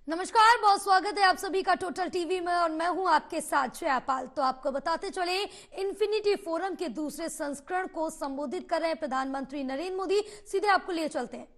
नमस्कार, बहुत स्वागत है आप सभी का टोटल टीवी में और मैं हूं आपके साथ श्रेया पाल। तो आपको बताते चले, इन्फिनिटी फोरम के दूसरे संस्करण को संबोधित कर रहे हैं प्रधानमंत्री नरेंद्र मोदी। सीधे आपको लिए चलते हैं।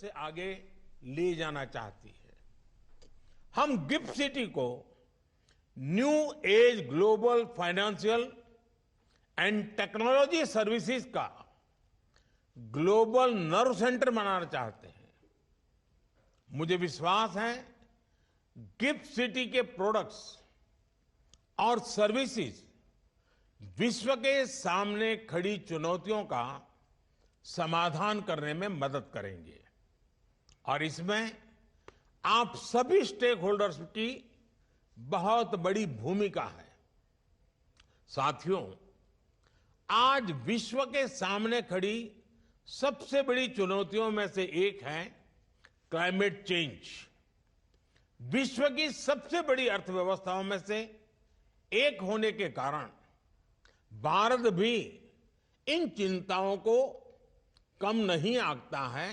से आगे ले जाना चाहती है। हम गिफ्ट सिटी को new age global financial and technology services का ग्लोबल नर्व सेंटर बनाना चाहते हैं। मुझे विश्वास है गिफ्ट सिटी के प्रोडक्ट्स और सर्विसेज विश्व के सामने खड़ी चुनौतियों का समाधान करने में मदद करेंगे और इसमें आप सभी स्टेक होल्डर्स की बहुत बड़ी भूमिका है। साथियों, आज विश्व के सामने खड़ी सबसे बड़ी चुनौतियों में से एक है क्लाइमेट चेंज। विश्व की सबसे बड़ी अर्थव्यवस्थाओं में से एक होने के कारण भारत भी इन चिंताओं को कम नहीं आंकता है।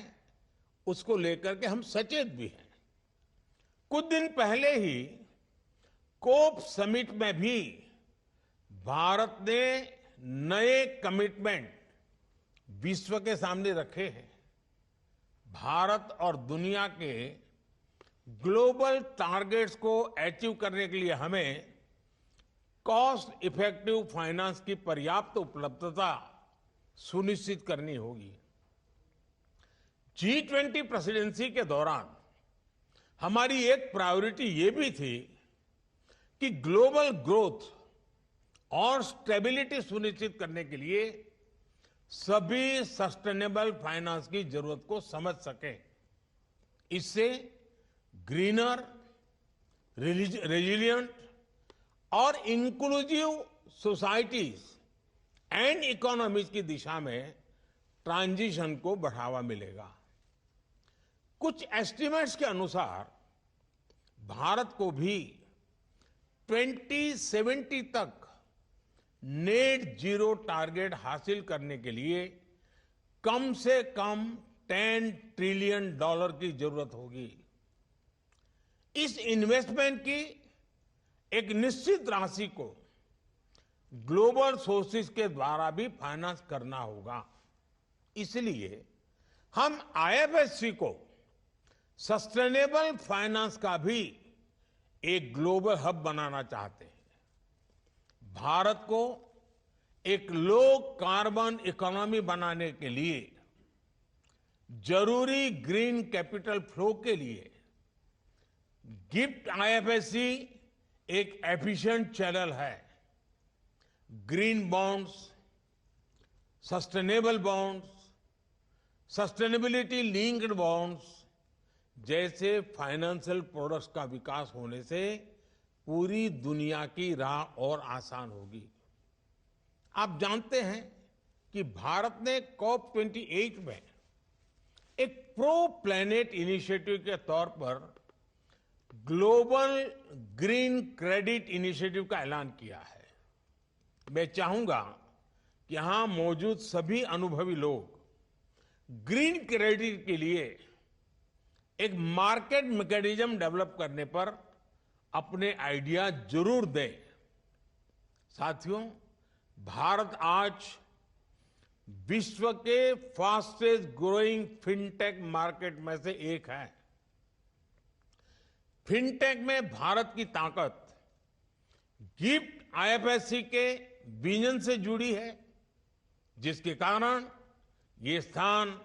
उसको लेकर के हम सचेत भी हैं। कुछ दिन पहले ही कोप समिट में भी भारत ने नए कमिटमेंट विश्व के सामने रखे हैं। भारत और दुनिया के ग्लोबल टारगेट्स को अचीव करने के लिए हमें कॉस्ट इफेक्टिव फाइनेंस की पर्याप्त उपलब्धता सुनिश्चित करनी होगी। G20 प्रेसिडेंसी के दौरान हमारी एक प्रायोरिटी ये भी थी कि ग्लोबल ग्रोथ और स्टेबिलिटी सुनिश्चित करने के लिए सभी सस्टेनेबल फाइनेंस की जरूरत को समझ सके। इससे ग्रीनर, रेजिलिएंट और इंक्लूसिव सोसाइटीज एंड इकोनॉमीज की दिशा में ट्रांजिशन को बढ़ावा मिलेगा। कुछ एस्टिमेट्स के अनुसार भारत को भी 2070 तक नेट जीरो टारगेट हासिल करने के लिए कम से कम $10 ट्रिलियन की जरूरत होगी। इस इन्वेस्टमेंट की एक निश्चित राशि को ग्लोबल सोर्सेज के द्वारा भी फाइनेंस करना होगा। इसलिए हम IFSC को सस्टेनेबल फाइनेंस का भी एक ग्लोबल हब बनाना चाहते हैं। भारत को एक लो कार्बन इकोनॉमी बनाने के लिए जरूरी ग्रीन कैपिटल फ्लो के लिए गिफ्ट IFSC एक एफिशिएंट चैनल है। Green bonds, sustainable bonds, sustainability linked bonds जैसे फाइनेंशियल प्रोडक्ट्स का विकास होने से पूरी दुनिया की राह और आसान होगी। आप जानते हैं कि भारत ने COP28 में एक प्रो प्लैनेट इनिशिएटिव के तौर पर ग्लोबल ग्रीन क्रेडिट इनिशिएटिव का ऐलान किया है। मैं चाहूंगा कि यहां मौजूद सभी अनुभवी लोग ग्रीन क्रेडिट के लिए एक मार्केट मैकेनिज्म डेवलप करने पर अपने आइडिया जरूर दें। साथियों, भारत आज विश्व के फास्टेस्ट ग्रोइंग फिनटेक मार्केट में से एक है। फिनटेक में भारत की ताकत गिफ्ट IFSC के विजन से जुड़ी है, जिसके कारण ये स्थान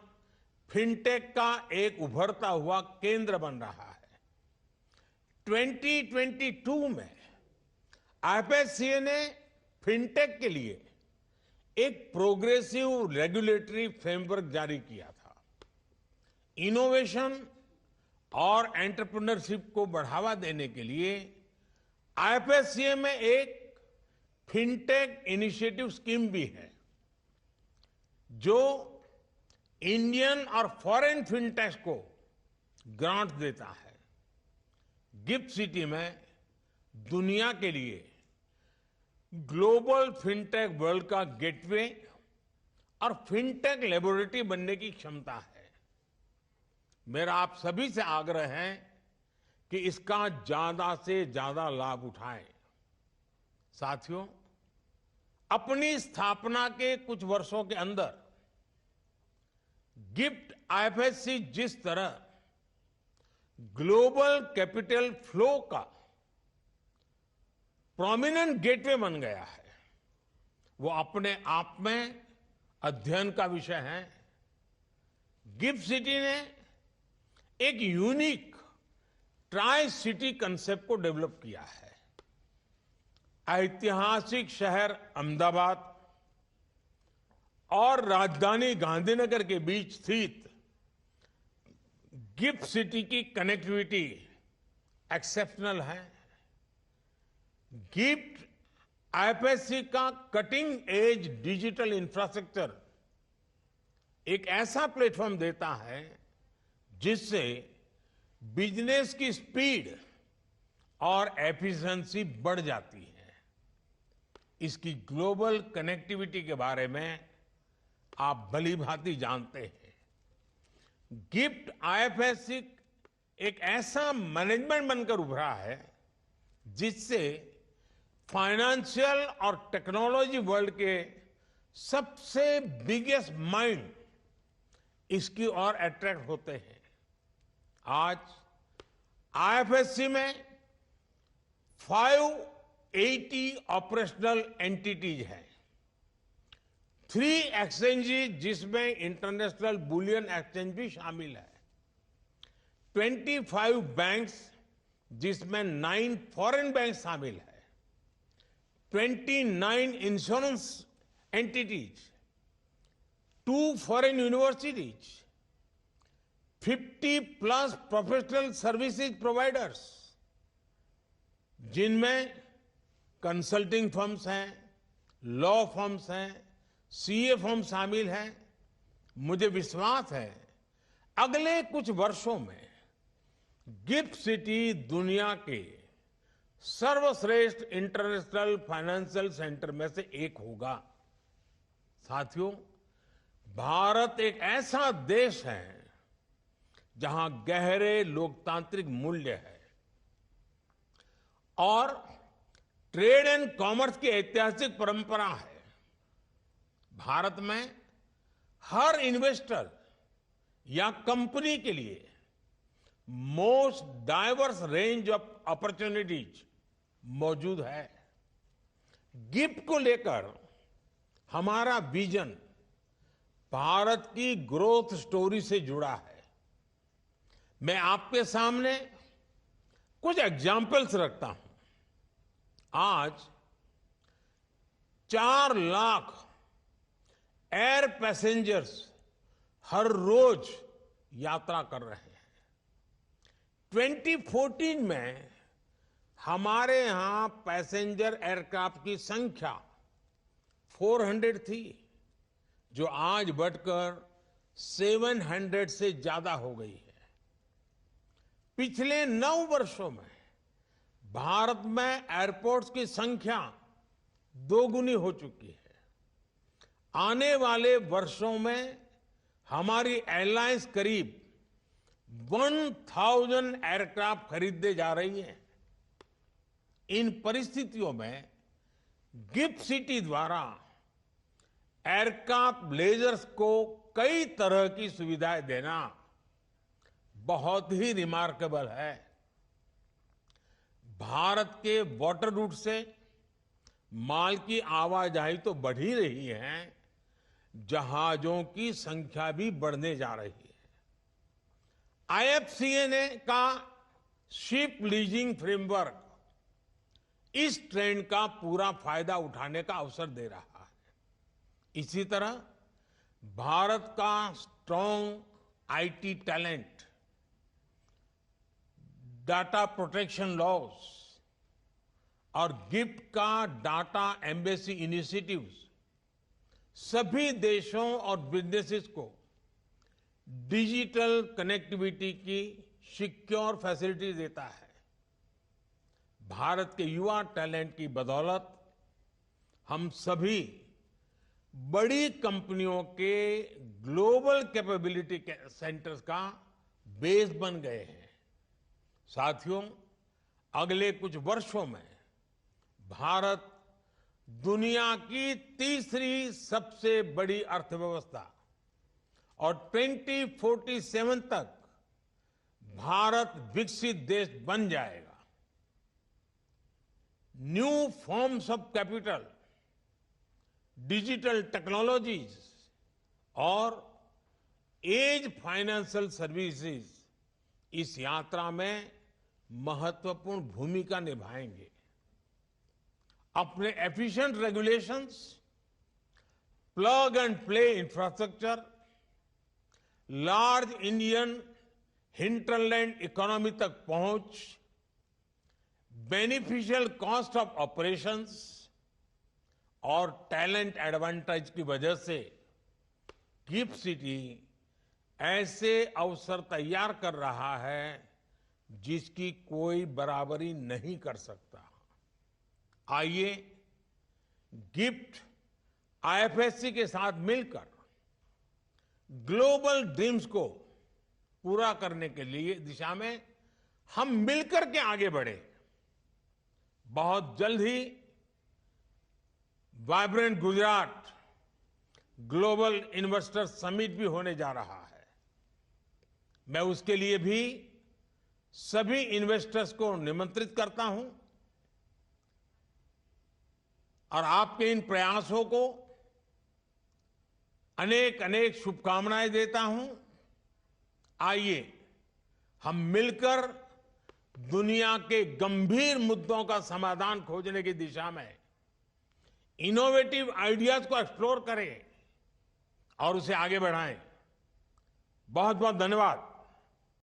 फिनटेक का एक उभरता हुआ केंद्र बन रहा है। 2022 में IFSC ने फिनटेक के लिए एक प्रोग्रेसिव रेगुलेटरी फ्रेमवर्क जारी किया था। इनोवेशन और एंटरप्रेन्योरशिप को बढ़ावा देने के लिए IFSC में एक फिनटेक इनिशिएटिव स्कीम भी है, जो इंडियन और फॉरेन फिनटेक्स को ग्रांट देता है। गिफ्ट सिटी में दुनिया के लिए ग्लोबल फिनटेक वर्ल्ड का गेटवे और फिनटेक लेबोरेटरी बनने की क्षमता है। मेरा आप सभी से आग्रह है कि इसका ज्यादा से ज्यादा लाभ उठाएं। साथियों, अपनी स्थापना के कुछ वर्षों के अंदर गिफ्ट आईएफएससी जिस तरह ग्लोबल कैपिटल फ्लो का प्रोमिनेंट गेटवे बन गया है, वो अपने आप में अध्ययन का विषय है। गिफ्ट सिटी ने एक यूनिक ट्राई सिटी कंसेप्ट को डेवलप किया है। ऐतिहासिक शहर अहमदाबाद और राजधानी गांधीनगर के बीच स्थित गिफ्ट सिटी की कनेक्टिविटी एक्सेप्शनल है। गिफ्ट आईएफएससी का कटिंग एज डिजिटल इंफ्रास्ट्रक्चर एक ऐसा प्लेटफॉर्म देता है जिससे बिजनेस की स्पीड और एफिशिएंसी बढ़ जाती है। इसकी ग्लोबल कनेक्टिविटी के बारे में आप भली भांति जानते हैं। गिफ्ट आईएफएससी एक ऐसा मैनेजमेंट बनकर उभरा है जिससे फाइनेंशियल और टेक्नोलॉजी वर्ल्ड के सबसे बिगेस्ट माइंड इसकी ओर अट्रैक्ट होते हैं। आज आईएफएससी में 580 ऑपरेशनल एंटिटीज हैं, 3 एक्सचेंजेस जिसमें इंटरनेशनल बुलियन एक्सचेंज भी शामिल है, 25 बैंक्स जिसमें 9 फॉरेन बैंक शामिल है, 29 insurance entities, 2 foreign universities, 50 plus professional services providers जिनमें कंसल्टिंग फर्म्स हैं, लॉ फर्म्स हैं, सीए फर्म शामिल हैं। मुझे विश्वास है अगले कुछ वर्षों में गिफ्ट सिटी दुनिया के सर्वश्रेष्ठ इंटरनेशनल फाइनेंशियल सेंटर में से एक होगा। साथियों, भारत एक ऐसा देश है जहां गहरे लोकतांत्रिक मूल्य है और ट्रेड एंड कॉमर्स की ऐतिहासिक परंपरा है। भारत में हर इन्वेस्टर या कंपनी के लिए most diverse range of opportunities मौजूद है। गिफ्ट को लेकर हमारा विजन भारत की ग्रोथ स्टोरी से जुड़ा है। मैं आपके सामने कुछ एग्जाम्पल्स रखता हूं। आज 4 लाख एयर पैसेंजर्स हर रोज यात्रा कर रहे हैं। 2014 में हमारे यहां पैसेंजर एयरक्राफ्ट की संख्या 400 थी, जो आज बढ़कर 700 से ज्यादा हो गई है। पिछले 9 वर्षों में भारत में एयरपोर्ट्स की संख्या 2 गुनी हो चुकी है। आने वाले वर्षों में हमारी एयरलाइंस करीब 1000 एयरक्राफ्ट खरीदने जा रही है। इन परिस्थितियों में गिफ्ट सिटी द्वारा एयरक्राफ्ट लीजर्स को कई तरह की सुविधाएं देना बहुत ही रिमार्केबल है। भारत के वाटर रूट से माल की आवाजाही तो बढ़ ही रही है, जहाजों की संख्या भी बढ़ने जा रही है। आईएफसीए का शिप लीजिंग फ्रेमवर्क इस ट्रेंड का पूरा फायदा उठाने का अवसर दे रहा है। इसी तरह भारत का strong IT talent, data protection laws और गिफ्ट का डाटा एम्बेसी इनिशिएटिव्स सभी देशों और बिजनेसेस को डिजिटल कनेक्टिविटी की सिक्योर फैसिलिटी देता है। भारत के युवा टैलेंट की बदौलत हम सभी बड़ी कंपनियों के ग्लोबल कैपेबिलिटी सेंटर्स का बेस बन गए हैं। साथियों, अगले कुछ वर्षों में भारत दुनिया की तीसरी सबसे बड़ी अर्थव्यवस्था और 2047 तक भारत विकसित देश बन जाएगा। New forms of capital, digital technologies और एज फाइनेंशियल सर्विसेज इस यात्रा में महत्वपूर्ण भूमिका निभाएंगे। अपने efficient regulations, plug and play infrastructure, large Indian hinterland economy तक पहुंच, बेनिफिशियल कॉस्ट ऑफ ऑपरेशंस और टैलेंट एडवांटेज की वजह से गिफ्ट सिटी ऐसे अवसर तैयार कर रहा है जिसकी कोई बराबरी नहीं कर सकता। आइए गिफ्ट आईएफएससी के साथ मिलकर ग्लोबल ड्रीम्स को पूरा करने के लिए दिशा में हम मिलकर के आगे बढ़े। बहुत जल्द ही vibrant Gujarat global investor summit भी होने जा रहा है। मैं उसके लिए भी सभी इन्वेस्टर्स को निमंत्रित करता हूं और आपके इन प्रयासों को अनेक अनेक शुभकामनाएं देता हूं। आइए हम मिलकर दुनिया के गंभीर मुद्दों का समाधान खोजने की दिशा में इनोवेटिव आइडियाज को एक्सप्लोर करें और उसे आगे बढ़ाएं। बहुत बहुत धन्यवाद।